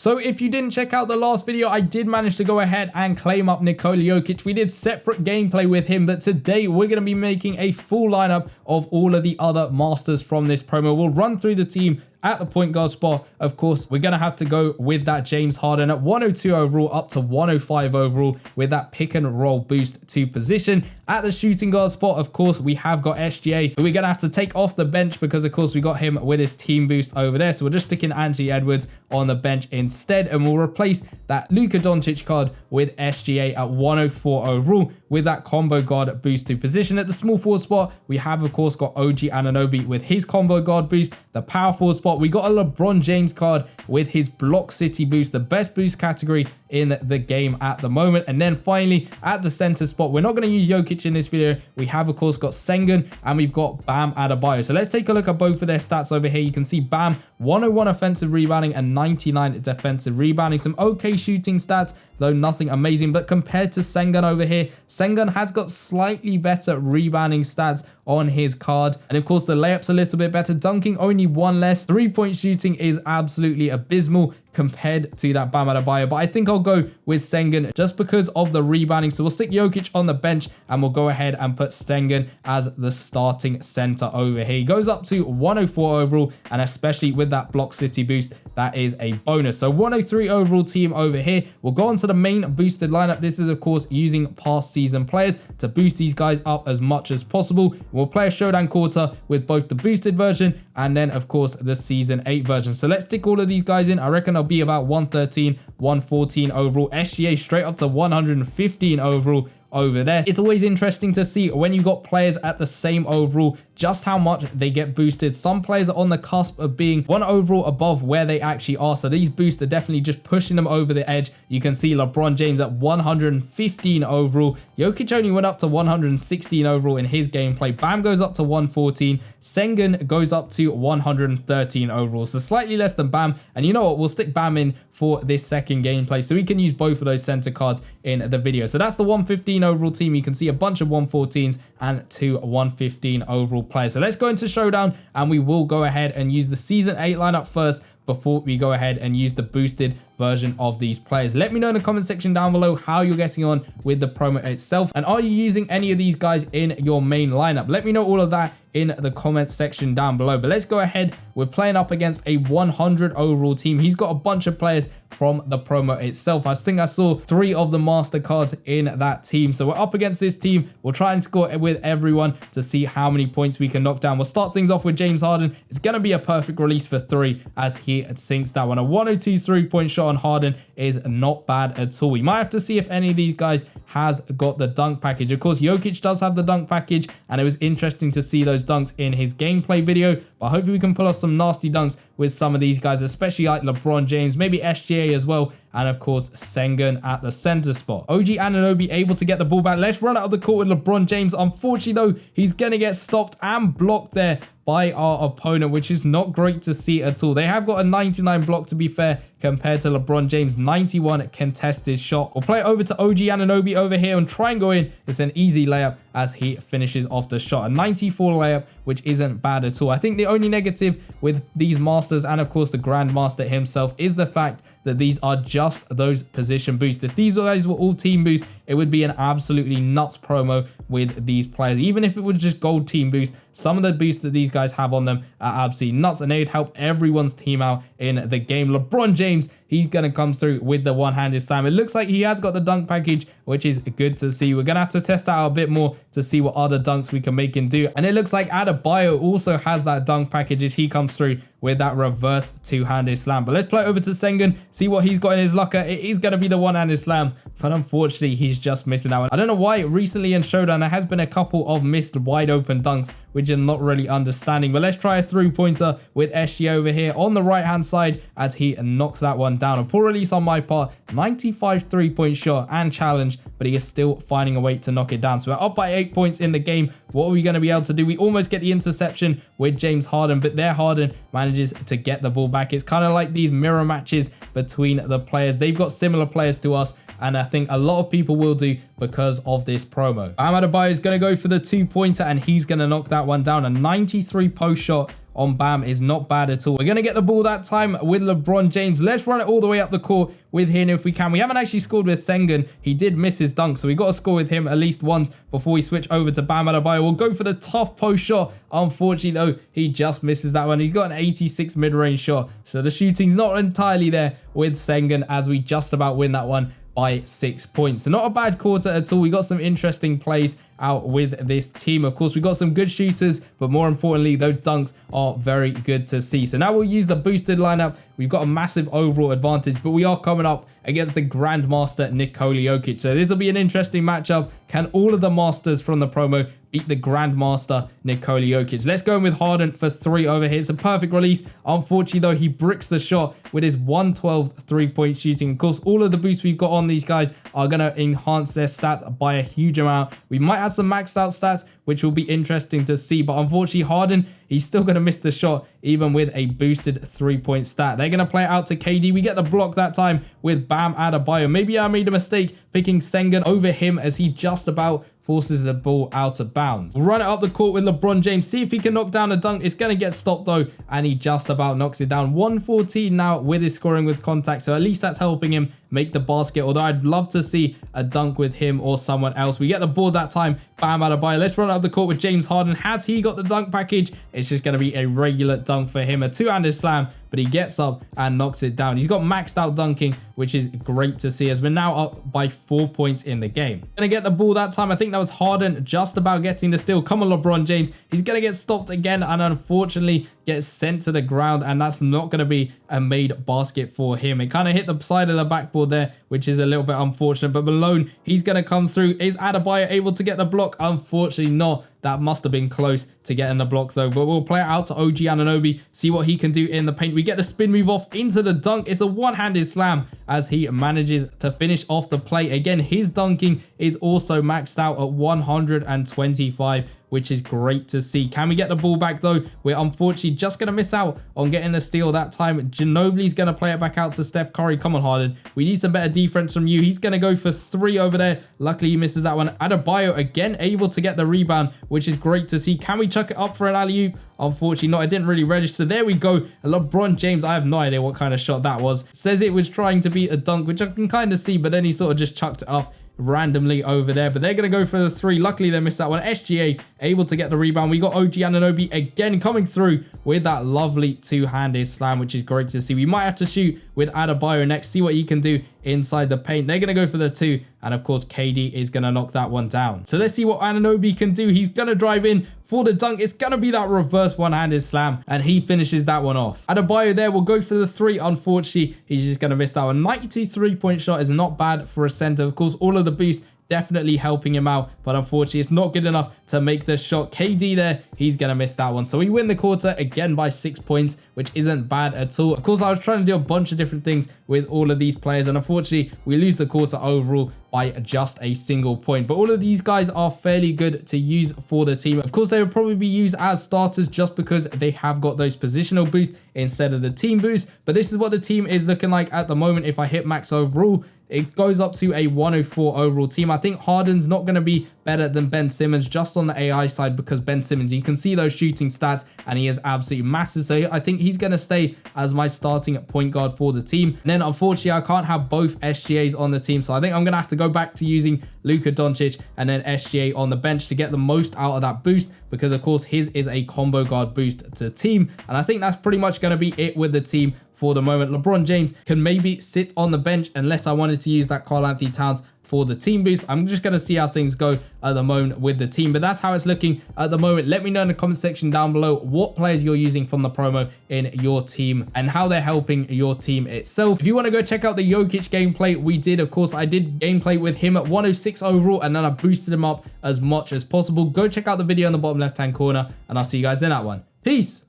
So if you didn't check out the last video, I did manage to go ahead and claim up Nikola Jokic. We did separate gameplay with him, but today we're going to be making a full lineup of all of the other masters from this promo. We'll run through the team at the point guard spot. Of course, we're going to have to go with that James Harden at 102 overall up to 105 overall with that pick and roll boost to position. At the shooting guard spot, of course, we have got SGA, who we're going to have to take off the bench because, of course, we got him with his team boost over there. So we're just sticking Anthony Edwards on the bench instead, and we'll replace that Luka Doncic card with SGA at 104 overall with that combo guard boost to position. At the small forward spot, we have, of course, got OG Anunoby with his combo guard boost. The power forward spot, we got a LeBron James card with his Block City boost, the best boost category in the game at the moment. And then finally, at the center spot, we're not going to use Jokic in this video. We have, of course, got Sengun and we've got Bam Adebayo. So let's take a look at both of their stats over here. You can see Bam, 101 offensive rebounding and 99 defensive rebounding. Some okay shooting stats, though nothing amazing. But compared to Sengun over here, Sengun has got slightly better rebounding stats on his card. And of course, the layup's a little bit better. Dunking only one less. 3-point shooting is absolutely abysmal compared to that Bam Adebayo. But I think I'll go with Sengun just because of the rebounding. So we'll stick Jokic on the bench and we'll go ahead and put Sengun as the starting center over here. He goes up to 104 overall, and especially with that Block City boost, that is a bonus. So 103 overall team over here. We'll go on to the main boosted lineup. This is, of course, using past season players to boost these guys up as much as possible. We'll play a Showdown quarter with both the boosted version and then, of course, the season 8 version. So let's stick all of these guys in. I reckon I'll be about 113, 114 overall. SGA straight up to 115 overall over there. It's always interesting to see when you got players at the same overall, just how much they get boosted. Some players are on the cusp of being one overall above where they actually are. So these boosts are definitely just pushing them over the edge. You can see LeBron James at 115 overall. Jokic only went up to 116 overall in his gameplay. Bam goes up to 114. Sengun goes up to 113 overall. So slightly less than Bam. And you know what? We'll stick Bam in for this second gameplay so we can use both of those center cards in the video. So that's the 115 overall team. You can see a bunch of 114s and 2 115 overall players. So let's go into Showdown and we will go ahead and use the season 8 lineup first before we go ahead and use the boosted version of these players. Let me know in the comment section down below how you're getting on with the promo itself, and are you using any of these guys in your main lineup? Let me know all of that in the comment section down below. But let's go ahead. We're playing up against a 100 overall team. He's got a bunch of players from the promo itself. I think I saw 3 of the master cards in that team. So we're up against this team. We'll try and score with everyone to see how many points we can knock down. We'll start things off with James Harden. It's going to be a perfect release for 3 as he sinks that one. A 102 3-point shot on Harden is not bad at all. We might have to see if any of these guys has got the dunk package. Of course, Jokic does have the dunk package, and it was interesting to see those dunks in his gameplay video. But hopefully we can pull off some nasty dunks with some of these guys, especially like LeBron James, maybe SGA as well, and of course Sengun at the center spot. OG Anunoby able to get the ball back. Let's run out of the court with LeBron James. Unfortunately though, he's gonna get stopped and blocked there by our opponent, which is not great to see at all. They have got a 99 block, to be fair, compared to LeBron James' 91 contested shot. We'll play it over to OG Anunoby over here and try and go in. It's an easy layup as he finishes off the shot. A 94 layup, which isn't bad at all. I think the only negative with these masters and of course the Grandmaster himself is the fact that these are just those position boosts. If these guys were all team boosts, it would be an absolutely nuts promo with these players. Even if it was just gold team boost, some of the boosts that these guys have on them are absolutely nuts, and they'd help everyone's team out in the game. LeBron James, he's going to come through with the one-handed slam. It looks like he has got the dunk package, which is good to see. We're going to have to test that out a bit more to see what other dunks we can make him do. And it looks like Adebayo also has that dunk package as he comes through with that reverse two-handed slam. But let's play it over to Sengun, see what he's got in his locker. It is going to be the one-handed slam, but unfortunately he's just missing that one. I don't know why recently in Showdown there has been a couple of missed wide open dunks, which I'm not really understanding. But let's try a three-pointer with SG over here on the right-hand side as he knocks that one down. A poor release on my part. 95 three-point shot and challenge, but he is still finding a way to knock it down. So we're up by 8 points in the game. What are we going to be able to do? We almost get the interception with James Harden, but there Harden manages to get the ball back. It's kind of like these mirror matches between the players. They've got similar players to us, and I think a lot of people will do because of this promo. Bam Adebayo is going to go for the two-pointer, and he's going to knock that one down. A 93 post shot on Bam is not bad at all. We're going to get the ball that time with LeBron James. Let's run it all the way up the court with him if we can. We haven't actually scored with Sengun. He did miss his dunk, so we got to score with him at least once before we switch over to Bam Adebayo. We'll go for the tough post shot. Unfortunately, though, he just misses that one. He's got an 86 mid-range shot, so the shooting's not entirely there with Sengun as we just about win that one by 6 points. So not a bad quarter at all. We got some interesting plays out with this team. Of course, we got some good shooters, but more importantly, those dunks are very good to see. So now we'll use the boosted lineup. We've got a massive overall advantage, but we are coming up against the Grandmaster Nikola Jokic. So this will be an interesting matchup. Can all of the masters from the promo beat the Grandmaster Nikola Jokic? Let's go in with Harden for 3 over here. It's a perfect release. Unfortunately, though, he bricks the shot with his 112 three-point shooting. Of course, all of the boosts we've got on these guys are going to enhance their stats by a huge amount. We might have some maxed out stats, which will be interesting to see. But unfortunately, Harden, he's still going to miss the shot, even with a boosted 3-point stat. They're going to play it out to KD. We get the block that time with Bam Adebayo. Maybe I made a mistake picking Sengun over him as he just about forces the ball out of bounds. We'll run it up the court with LeBron James. See if he can knock down a dunk. It's going to get stopped, though, and he just about knocks it down. 114 now with his scoring with contact, so at least that's helping him make the basket, although I'd love to see a dunk with him or someone else. We get the board that time. Bam Adebayo. Let's run it up the court with James Harden. Has he got the dunk package? It's just going to be a regular dunk for him. A two-handed slam, but he gets up and knocks it down. He's got maxed out dunking, which is great to see as we're now up by 4 points in the game. Gonna get the ball that time. I think that was Harden just about getting the steal. Come on, LeBron James. He's gonna get stopped again and unfortunately gets sent to the ground, and that's not gonna be a made basket for him. It kind of hit the side of the backboard there, which is a little bit unfortunate, but Malone, he's gonna come through. Is Adebayo able to get the block? Unfortunately not. That must have been close to getting the block though, but we'll play it out to OG Anunoby, see what he can do in the paint. We get the spin move off into the dunk. It's a one-handed slam as he manages to finish off the play. Again, his dunking is also maxed out at 125, which is great to see. Can we get the ball back though? We're unfortunately just going to miss out on getting the steal that time. Ginobili's going to play it back out to Steph Curry. Come on, Harden. We need some better defense from you. He's going to go for 3 over there. Luckily, he misses that one. Adebayo again able to get the rebound, which is great to see. Can we chuck it up for an alley-oop? Unfortunately not. It didn't really register. There we go. LeBron James, I have no idea what kind of shot that was. Says it was trying to be a dunk, which I can kind of see, but then he sort of just chucked it up randomly over there, but they're going to go for the 3. Luckily, they missed that one. SGA able to get the rebound. We got OG Anunoby again coming through with that lovely two-handed slam, which is great to see. We might have to shoot with Adebayo next, see what he can do inside the paint. They're going to go for the 2, and of course, KD is going to knock that one down. So let's see what Anunoby can do. He's going to drive in for the dunk. It's going to be that reverse one-handed slam, and he finishes that one off. Adebayo there will go for the 3. Unfortunately, he's just going to miss that one. 92 three-point shot is not bad for a center. Of course, all of the boost definitely helping him out, but unfortunately it's not good enough to make the shot. KD there, he's gonna miss that one. So we win the quarter again by 6 points, which isn't bad at all. Of course, I was trying to do a bunch of different things with all of these players, and unfortunately we lose the quarter overall by just a single point. But all of these guys are fairly good to use for the team. Of course, they would probably be used as starters just because they have got those positional boosts instead of the team boost. But this is what the team is looking like at the moment. If I hit max overall, it goes up to a 104 overall team. I think Harden's not going to be better than Ben Simmons just on the AI side, because Ben Simmons, you can see those shooting stats and he is absolutely massive. So I think he's going to stay as my starting point guard for the team. And then unfortunately, I can't have both SGAs on the team. So I think I'm going to have to go back to using Luka Doncic and then SGA on the bench to get the most out of that boost, because of course his is a combo guard boost to team. And I think that's pretty much going to be it with the team for the moment. LeBron James can maybe sit on the bench unless I wanted to use that Karl-Anthony Towns for the team boost. I'm just going to see how things go at the moment with the team, but that's how it's looking at the moment. Let me know in the comment section down below what players you're using from the promo in your team and how they're helping your team itself. If you want to go check out the Jokic gameplay we did, of course I did gameplay with him at 106 overall, and then I boosted him up as much as possible. Go check out the video in the bottom left hand corner, and I'll see you guys in that one. Peace.